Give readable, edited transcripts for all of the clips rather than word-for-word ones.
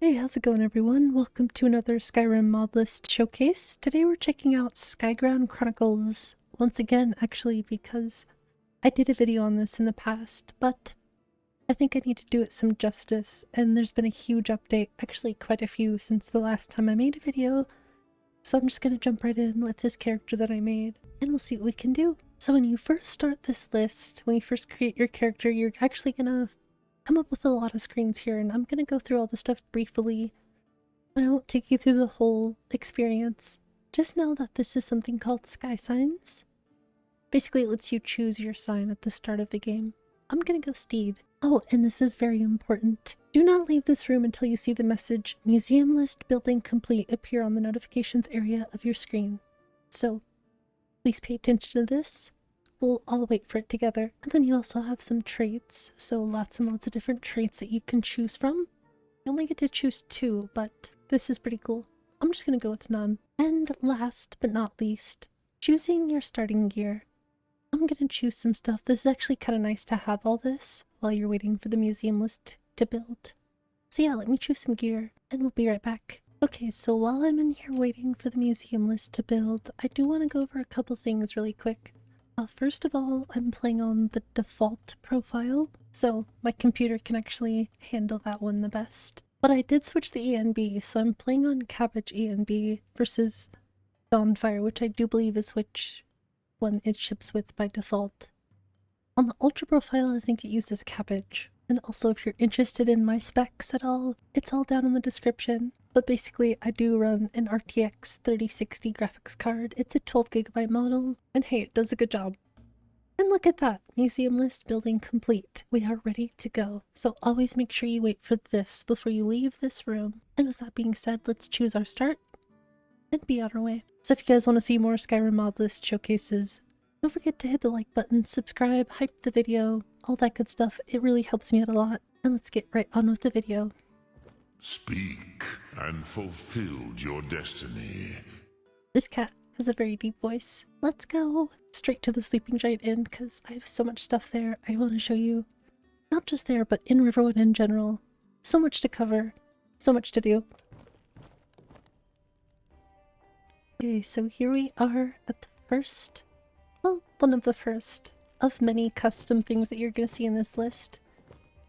Hey, how's it going everyone? Welcome to another Skyrim mod list showcase. Today we're checking out SkyGround Chronicles once again, actually, because I did a video on this in the past, but I think I need to do it some justice, and there's been a huge update, actually quite a few since the last time I made a video, so I'm just gonna jump right in with this character that I made, and we'll see what we can do. So when you first start this list, when you first create your character, you're actually gonna come up with a lot of screens here, and I'm gonna go through all the stuff briefly, but I won't take you through the whole experience. Just know that this is something called Sky Signs. Basically, it lets you choose your sign at the start of the game. I'm gonna go Steed. Oh, and this is very important. Do not leave this room until you see the message Museum List Building Complete appear on the notifications area of your screen. So, please pay attention to this. We'll all wait for it together. And then you also have some traits, so lots and lots of different traits that you can choose from. You only get to choose 2, but this is pretty cool. I'm just gonna go with none. And last but not least, choosing your starting gear. I'm gonna choose some stuff. This is actually kind of nice to have all this while you're waiting for the museum list to build. So yeah, let me choose some gear and we'll be right back. Okay, so while I'm in here waiting for the museum list to build, I do want to go over a couple things really quick. First of all, I'm playing on the default profile, so my computer can actually handle that one the best. But I did switch the ENB, so I'm playing on Cabbage ENB versus Dawnfire, which I do believe is which one it ships with by default. On the Ultra profile, I think it uses Cabbage. And also, if you're interested in my specs at all, it's all down in the description. But basically, I do run an RTX 3060 graphics card. It's a 12GB model, and hey, it does a good job. And look at that! Museum list building complete. We are ready to go. So always make sure you wait for this before you leave this room. And with that being said, let's choose our start and be on our way. So if you guys want to see more Skyrim mod list showcases, don't forget to hit the like button, subscribe, hype the video, all that good stuff. It really helps me out a lot. And let's get right on with the video. Speak and fulfilled your destiny. This cat has a very deep voice. Let's go straight to the Sleeping Giant Inn because I have so much stuff there I want to show you. Not just there, but in Riverwood in general. So much to cover, so much to do. Okay, so here we are at the first, well, one of the first of many custom things that you're going to see in this list.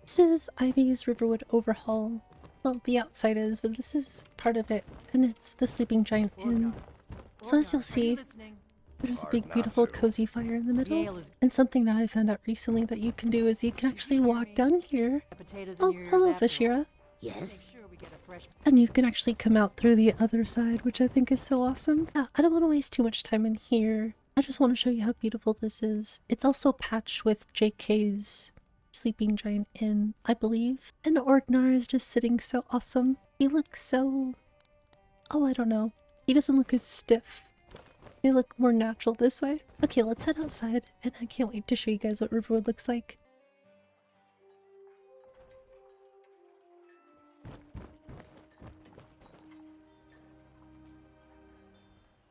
This is Ivy's Riverwood overhaul. Well, the outside is, but this is part of it, and it's the Sleeping Giant Inn. So as you'll see, there's a big, beautiful, cozy fire in the middle, and something that I found out recently that you can do is you can actually walk down here. Oh, hello, Vashira. Yes? And you can actually come out through the other side, which I think is so awesome. Yeah, I don't want to waste too much time in here. I just want to show you how beautiful this is. It's also patched with JK's Sleeping Giant Inn, I believe. And Orgnar is just sitting so awesome. He looks so... oh, I don't know. He doesn't look as stiff. They look more natural this way. Okay, let's head outside, and I can't wait to show you guys what Riverwood looks like.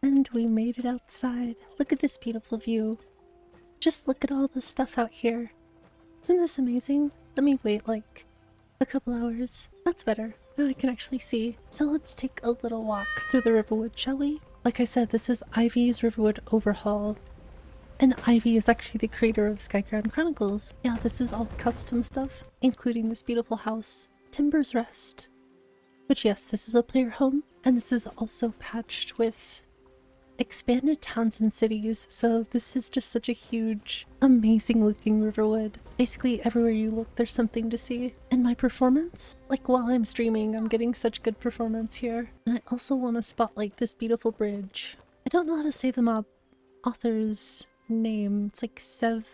And we made it outside. Look at this beautiful view. Just look at all the stuff out here. Isn't this amazing? Let me wait like a couple hours. That's better. Now I can actually see. So let's take a little walk through the Riverwood, shall we? Like I said, this is Ivy's Riverwood overhaul. And Ivy is actually the creator of SkyGround Chronicles. Yeah, this is all custom stuff, including this beautiful house, Timber's Rest. Which yes, this is a player home. And this is also patched with expanded towns and cities, so this is just such a huge, amazing looking Riverwood. Basically everywhere you look there's something to see. And my performance? Like while I'm streaming I'm getting such good performance here. And I also want to spotlight this beautiful bridge. I don't know how to say the mod author's name. It's like Sevens?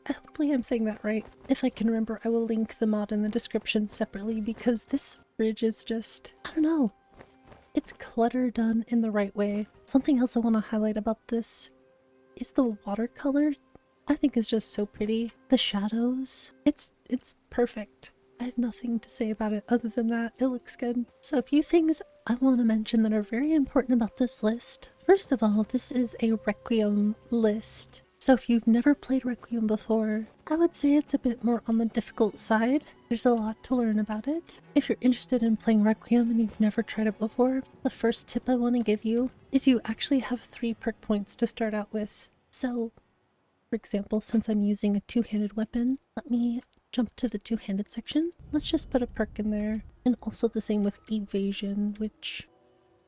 Hopefully I'm saying that right. If I can remember I will link the mod in the description separately because this bridge is just, I don't know. It's clutter done in the right way. Something else I want to highlight about this is the watercolor. I think is just so pretty. The shadows. It's perfect. I have nothing to say about it other than that. It looks good. So a few things I want to mention that are very important about this list. First of all, this is a Requiem list. So if you've never played Requiem before, I would say it's a bit more on the difficult side. There's a lot to learn about it. If you're interested in playing Requiem and you've never tried it before, the first tip I want to give you is you actually have 3 perk points to start out with. So, for example, since I'm using a two-handed weapon, let me jump to the two-handed section. Let's just put a perk in there. And also the same with evasion, which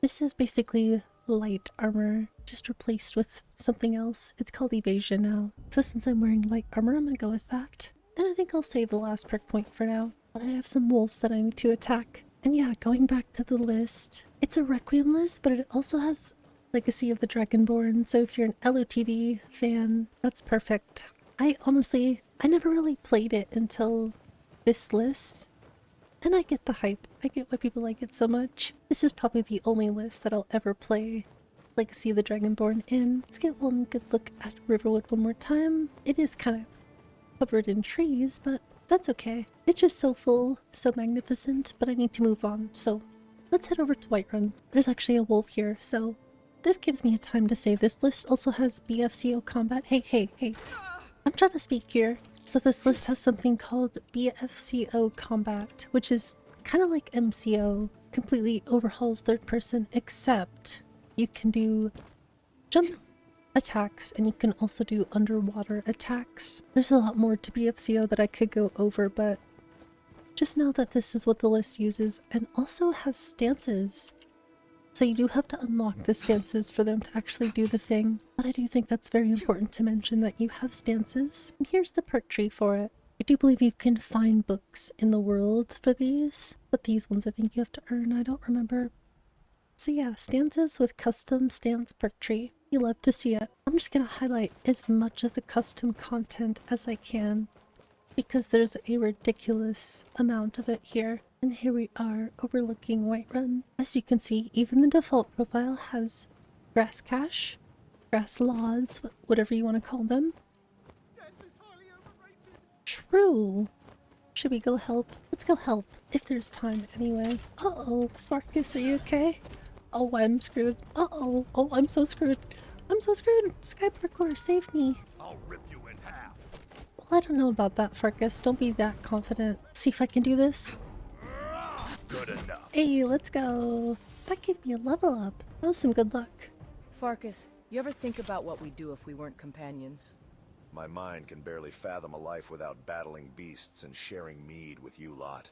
this is basically light armor, just replaced with something else. It's called evasion now. So since I'm wearing light armor, I'm gonna go with that. And I think I'll save the last perk point for now. But I have some wolves that I need to attack. And yeah, going back to the list, it's a Requiem list, but it also has Legacy of the Dragonborn, so if you're an LOTD fan, that's perfect. I never really played it until this list, and I get the hype. I get why people like it so much. This is probably the only list that I'll ever play Legacy of the Dragonborn in. Let's get one good look at Riverwood one more time. It is kind of covered in trees, but that's okay. It's just so full, so magnificent, but I need to move on, so let's head over to Whiterun. There's actually a wolf here, so this gives me a time to save. This list also has BFCO combat. Hey. I'm trying to speak here. So this list has something called BFCO combat, which is kind of like MCO. Completely overhauls third person, except you can do jump attacks and you can also do underwater attacks. There's a lot more to BFCO that I could go over, but just know that this is what the list uses, and also has stances. So you do have to unlock the stances for them to actually do the thing. But I do think that's very important to mention that you have stances. And here's the perk tree for it. I do believe you can find books in the world for these, but these ones I think you have to earn. I don't remember. So yeah, stances with custom stance perk tree. You love to see it. I'm just gonna highlight as much of the custom content as I can, because there's a ridiculous amount of it here. And here we are overlooking Whiterun. As you can see, even the default profile has grass cache, grass lodges, whatever you want to call them. True. Should we go help? Let's go help, if there's time anyway. Uh-oh, Farkas, are you okay? Oh, I'm screwed. Uh-oh. Oh, I'm so screwed. I'm so screwed. Sky Parkour, save me. I'll rip you in half. Well, I don't know about that, Farkas. Don't be that confident. See if I can do this. Good enough. Hey, let's go. That gave me a level up. That was some good luck. Farkas, you ever think about what we'd do if we weren't companions? My mind can barely fathom a life without battling beasts and sharing mead with you lot.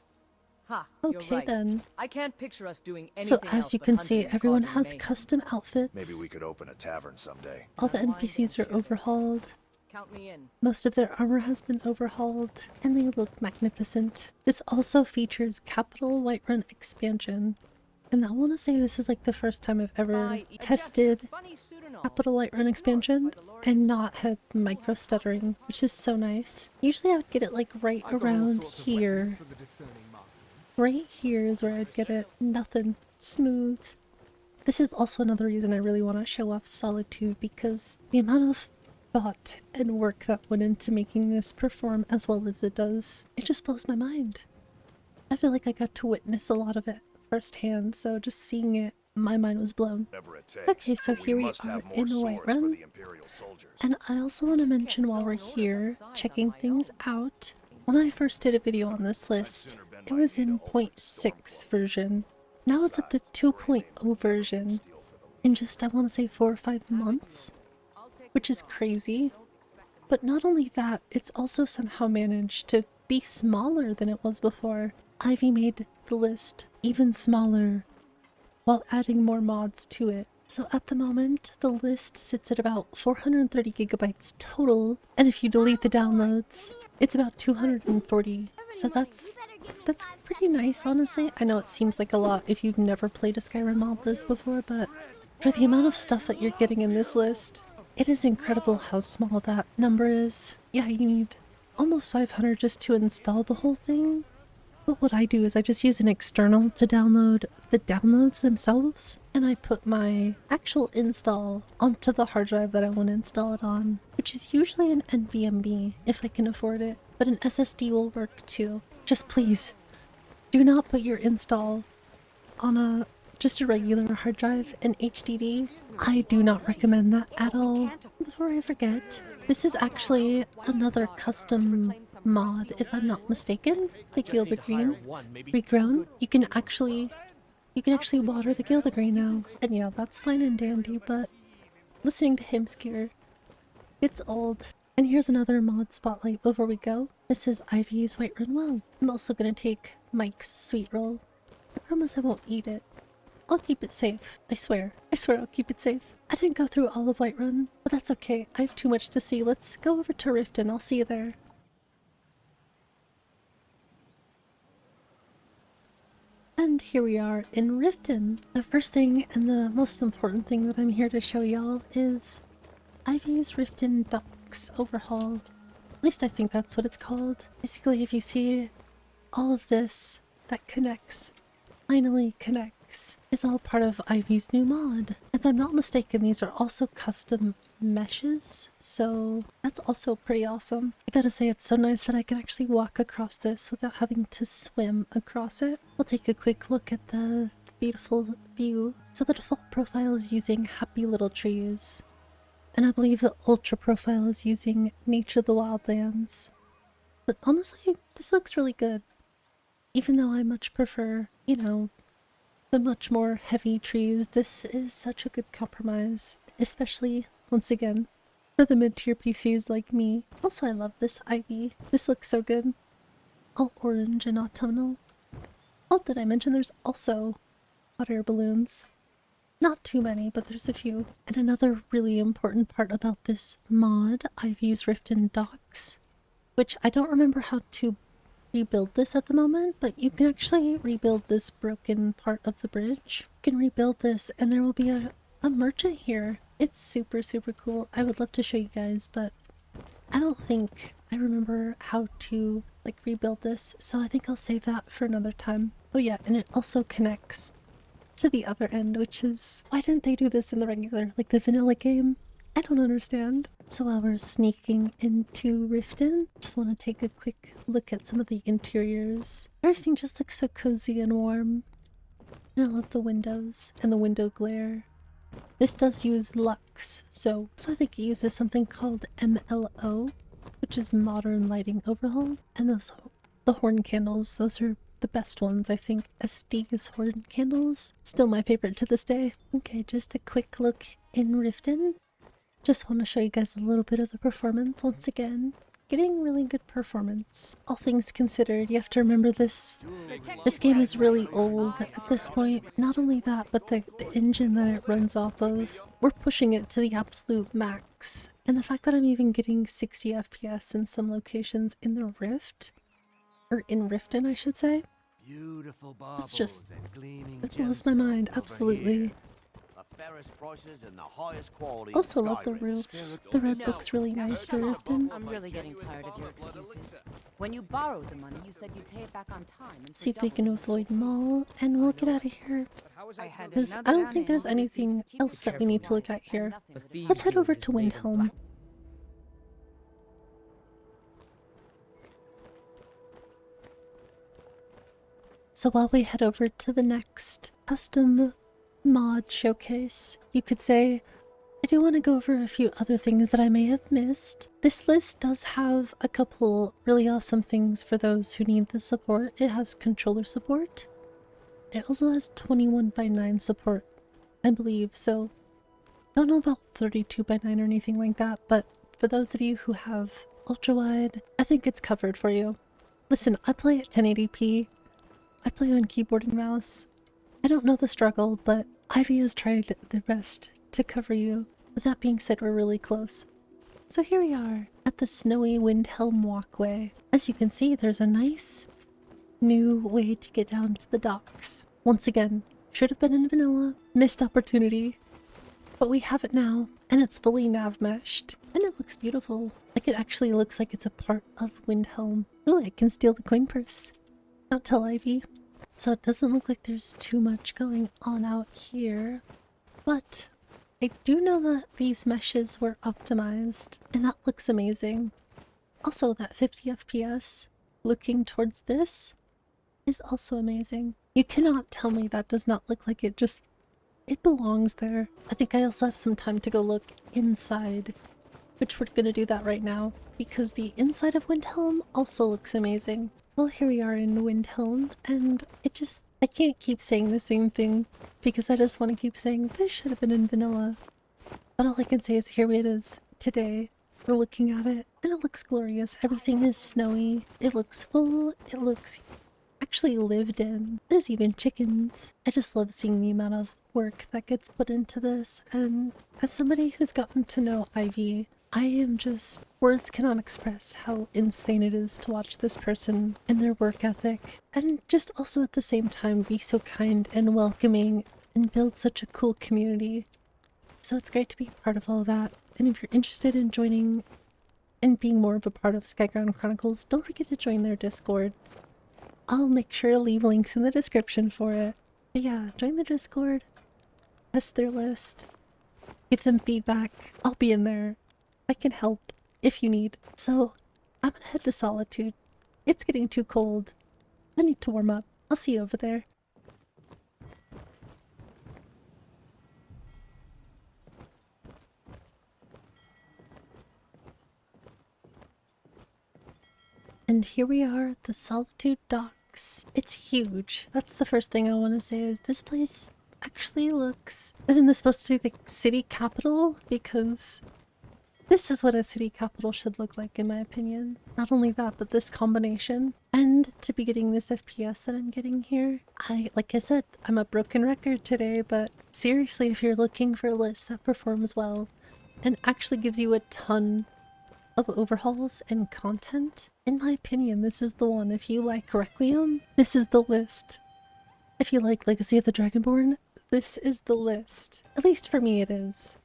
Ha, Okay, you're right. then. I can't picture us doing anything So else as you but can hunting see, and everyone causing has mayhem. custom outfits. Maybe we could open a tavern someday. All the NPCs are overhauled. Count me in. Most of their armor has been overhauled, and they look magnificent. This also features Capital Whiterun expansion. And I want to say this is like the first time I've ever tested Capital Whiterun expansion and not had micro stuttering, which is so nice. Usually I would get it like right around here. Right here is where I'd get it. Nothing. Smooth. This is also another reason I really want to show off Solitude, because the amount of thought and work that went into making this perform as well as it does, it just blows my mind. I feel like I got to witness a lot of it firsthand, so just seeing it, my mind was blown. Okay, so here we are in Whiterun, and I also want to mention while we're here, checking things out, when I first did a video on this list, it was in 0.6 version. Now it's up to 2.0 version in just, I want to say 4 or 5 months, which is crazy. But not only that, it's also somehow managed to be smaller than it was before. Ivy made the list even smaller while adding more mods to it. So at the moment, the list sits at about 430 gigabytes total, and if you delete the downloads, it's about 240. So that's pretty nice, honestly. I know it seems like a lot if you've never played a Skyrim mod list before, but for the amount of stuff that you're getting in this list, it is incredible how small that number is. Yeah, you need almost 500 just to install the whole thing. But what I do is I just use an external to download the downloads themselves, and I put my actual install onto the hard drive that I want to install it on, which is usually an NVMe if I can afford it, but an SSD will work too. Just please, do not put your install on a just a regular hard drive, an HDD. I do not recommend that at all. Before I forget, this is actually another custom mod, if I'm not mistaken. The 𝕊𝕦𝕓𝕤𝕐𝕬 regrown. You can actually water the 𝕊𝕦𝕓𝕤 now. And yeah, that's fine and dandy, but listening to him scare, it's old. And here's another mod spotlight before we go. This is Ivy's Whiterun Well. I'm also gonna take Mike's sweet roll. I promise I won't eat it. I'll keep it safe. I swear. I swear I'll keep it safe. I didn't go through all of Whiterun, but that's okay. I have too much to see. Let's go over to Riften. I'll see you there. And here we are in Riften. The first thing and the most important thing that I'm here to show y'all is Ivy's Riften Docks overhaul. At least I think that's what it's called. Basically, if you see all of this that connects, finally connects, is all part of Ivy's new mod. If I'm not mistaken, these are also custom meshes, so that's also pretty awesome. I gotta say, it's so nice that I can actually walk across this without having to swim across it. We'll take a quick look at the beautiful view. So the default profile is using Happy Little Trees, and I believe the ultra profile is using Nature the Wildlands. But honestly, this looks really good. Even though I much prefer, you know, the much more heavy trees, this is such a good compromise. Especially, once again, for the mid-tier PCs like me. Also, I love this ivy. This looks so good. All orange and autumnal. Oh, did I mention there's also hot air balloons? Not too many, but there's a few. And another really important part about this mod, Ivy's Riften Docks, which I don't remember how to rebuild this at the moment, but you can actually rebuild this broken part of the bridge. You can rebuild this and there will be a merchant here. It's super, super cool. I would love to show you guys, but I don't think I remember how to like rebuild this, so I think I'll save that for another time. Oh yeah, and it also connects to the other end, which is, why didn't they do this in the regular, like the vanilla game? I don't understand. So while we're sneaking into Riften, just want to take a quick look at some of the interiors. Everything just looks so cozy and warm. And I love the windows and the window glare. This does use Lux, so I think it uses something called MLO, which is Modern Lighting Overhaul. And the horn candles, those are the best ones, I think. SD's horn candles, still my favorite to this day. Okay, just a quick look in Riften. Just want to show you guys a little bit of the performance once again. Getting really good performance. All things considered, you have to remember this game is really old at this point. Not only that, but the engine that it runs off of, we're pushing it to the absolute max. And the fact that I'm even getting 60 FPS in some locations in the Rift, or in Riften I should say, it's just, it blows my mind, absolutely. Also love the roofs. The red looks really nice for Riften. I'm really getting tired of your excuses. When you borrowed the money, you said you'd pay it back on time. See if we can avoid mall, and we'll get out of here. Because I don't think there's anything else that we need to look at here. Let's head over to Windhelm. So while we head over to the next custom mod showcase, you could say, I do want to go over a few other things that I may have missed. This list does have a couple really awesome things for those who need the support. It has controller support. It also has 21:9 support, I believe, so I don't know about 32:9 or anything like that, but for those of you who have ultra wide, I think it's covered for you. Listen, I play at 1080p. I play on keyboard and mouse. I don't know the struggle, but Ivy has tried their best to cover you. With that being said, we're really close. So here we are at the snowy Windhelm walkway. As you can see, there's a nice new way to get down to the docks. Once again, should have been in vanilla, missed opportunity, but we have it now, and it's fully nav meshed, and it looks beautiful. Like it actually looks like it's a part of Windhelm. Ooh, I can steal the coin purse. Don't tell Ivy. So it doesn't look like there's too much going on out here, but I do know that these meshes were optimized, and that looks amazing. Also, that 50 FPS looking towards this is also amazing. You cannot tell me that does not look like it belongs there. I think I also have some time to go look inside, which we're gonna do that right now, because the inside of Windhelm also looks amazing. Well, here we are in Windhelm, and I can't keep saying the same thing, because I just want to keep saying this should have been in vanilla. But all I can say is here it is today. We're looking at it, and it looks glorious. Everything is snowy. It looks full. It looks actually lived in. There's even chickens. I just love seeing the amount of work that gets put into this, and as somebody who's gotten to know Ivy, I am just... words cannot express how insane it is to watch this person and their work ethic, and just also at the same time be so kind and welcoming and build such a cool community. So it's great to be part of all that, and if you're interested in joining and being more of a part of SkyGround Chronicles, don't forget to join their Discord. I'll make sure to leave links in the description for it. But yeah, join the Discord, test their list, give them feedback. I'll be in there. I can help if you need. So I'm gonna head to Solitude. It's getting too cold. I need to warm up. I'll see you over there. And here we are at the Solitude Docks. It's huge. That's the first thing I want to say is this place actually looks... Isn't this supposed to be the city capital? Because this is what a city capital should look like in my opinion. Not only that, but this combination. And to be getting this FPS that I'm getting here, like I said, I'm a broken record today, but seriously, if you're looking for a list that performs well and actually gives you a ton of overhauls and content, in my opinion, this is the one. If you like Requiem, this is the list. If you like Legacy of the Dragonborn, this is the list. At least for me it is.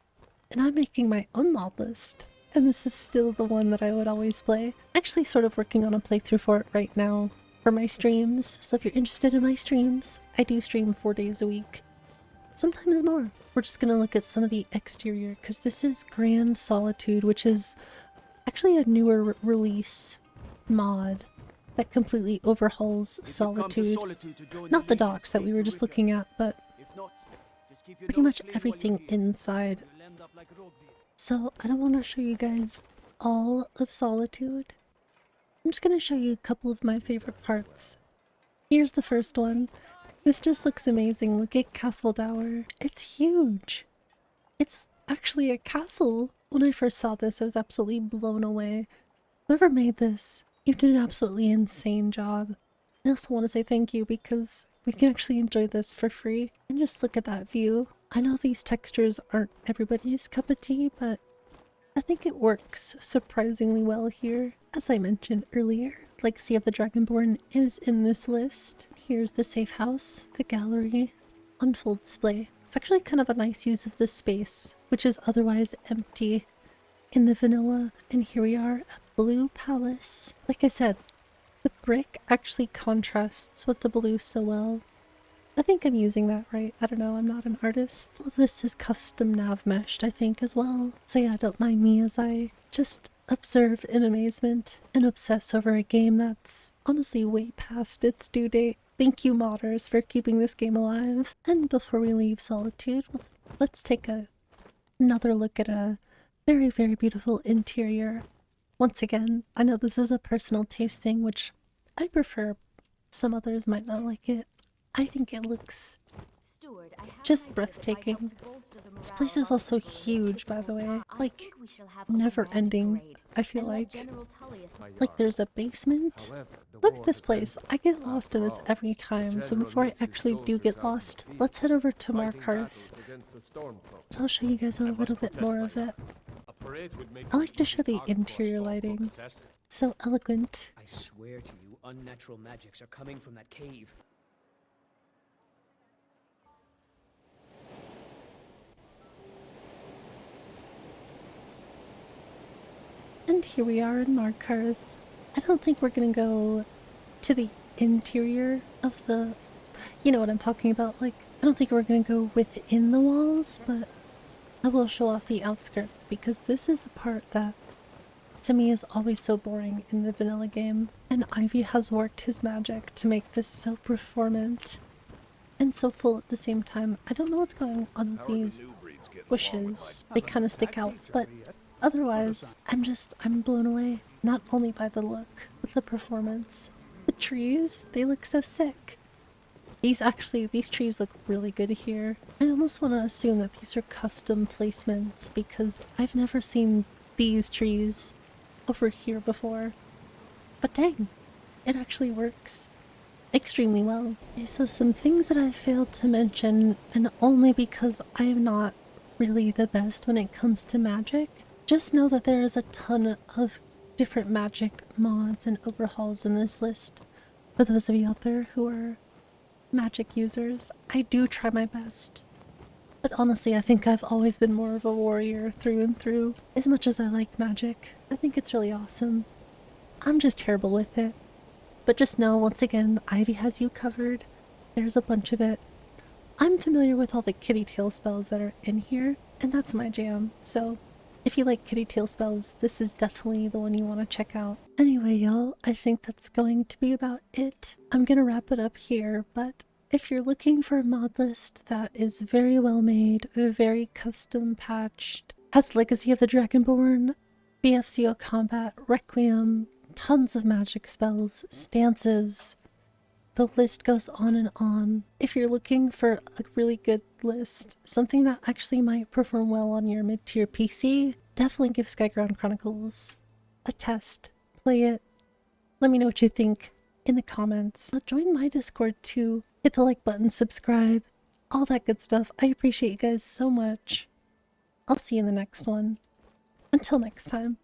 And I'm making my own mod list, and this is still the one that I would always play. Actually sort of working on a playthrough for it right now for my streams, so if you're interested in my streams, I do stream 4 days a week. Sometimes more. We're just gonna look at some of the exterior, because this is Grand Solitude, which is actually a newer release mod that completely overhauls Solitude. Not the docks that we were just looking at, but pretty much everything inside. So I don't want to show you guys all of Solitude. I'm just going to show you a couple of my favorite parts. Here's the first one. This just looks amazing. Look at Castle Dower. It's huge. It's actually a castle. When I first saw this, I was absolutely blown away. Whoever made this, you did an absolutely insane job. I also want to say thank you because we can actually enjoy this for free. And just look at that view. I know these textures aren't everybody's cup of tea, but I think it works surprisingly well here. As I mentioned earlier, Legacy of the Dragonborn is in this list. Here's the safe house, the gallery, on full display. It's actually kind of a nice use of this space, which is otherwise empty in the vanilla. And here we are at Blue Palace. Like I said, the brick actually contrasts with the blue so well. I think I'm using that right. I don't know, I'm not an artist. All of this is custom nav meshed, I think, as well. So yeah, don't mind me as I just observe in amazement and obsess over a game that's honestly way past its due date. Thank you, modders, for keeping this game alive. And before we leave Solitude, let's take another look at a very, very beautiful interior. Once again, I know this is a personal taste thing, which I prefer. Some others might not like it. I think it looks just breathtaking. This place is also huge, by the way. Like, never ending, I feel like. Like, there's a basement. Look at this place. I get lost in this every time, so before I actually do get lost, let's head over to Markarth. I'll show you guys a little bit more of it. I like to show the interior lighting. It's so elegant. I swear to you, unnatural magics are coming from that cave. And here we are in Markarth. I don't think we're gonna go to the interior of the... You know what I'm talking about, like, I don't think we're gonna go within the walls, but I will show off the outskirts, because this is the part that, to me, is always so boring in the vanilla game. And Ivy has worked his magic to make this so performant and so full at the same time. I don't know what's going on with these bushes. They kind of stick out, but otherwise, I'm blown away. Not only by the look, but the performance. The trees, they look so sick. These trees look really good here. I almost want to assume that these are custom placements because I've never seen these trees over here before. But dang, it actually works extremely well. Okay, so some things that I failed to mention, and only because I am not really the best when it comes to magic. Just know that there is a ton of different magic mods and overhauls in this list. For those of you out there who are magic users, I do try my best. But honestly, I think I've always been more of a warrior through and through. As much as I like magic, I think it's really awesome. I'm just terrible with it. But just know, once again, Ivy has you covered. There's a bunch of it. I'm familiar with all the kitty tail spells that are in here, and that's my jam. So if you like kitty tail spells, this is definitely the one you want to check out. Anyway, y'all, I think that's going to be about it. I'm gonna wrap it up here, but if you're looking for a mod list that is very well made, very custom patched, has Legacy of the Dragonborn, BFCO combat, Requiem, tons of magic spells, stances, the list goes on and on. If you're looking for a really good list, something that actually might perform well on your mid-tier PC, definitely give SkyGround Chronicles a test. Play it. Let me know what you think in the comments. Join my Discord too. Hit the like button, subscribe, all that good stuff. I appreciate you guys so much. I'll see you in the next one. Until next time.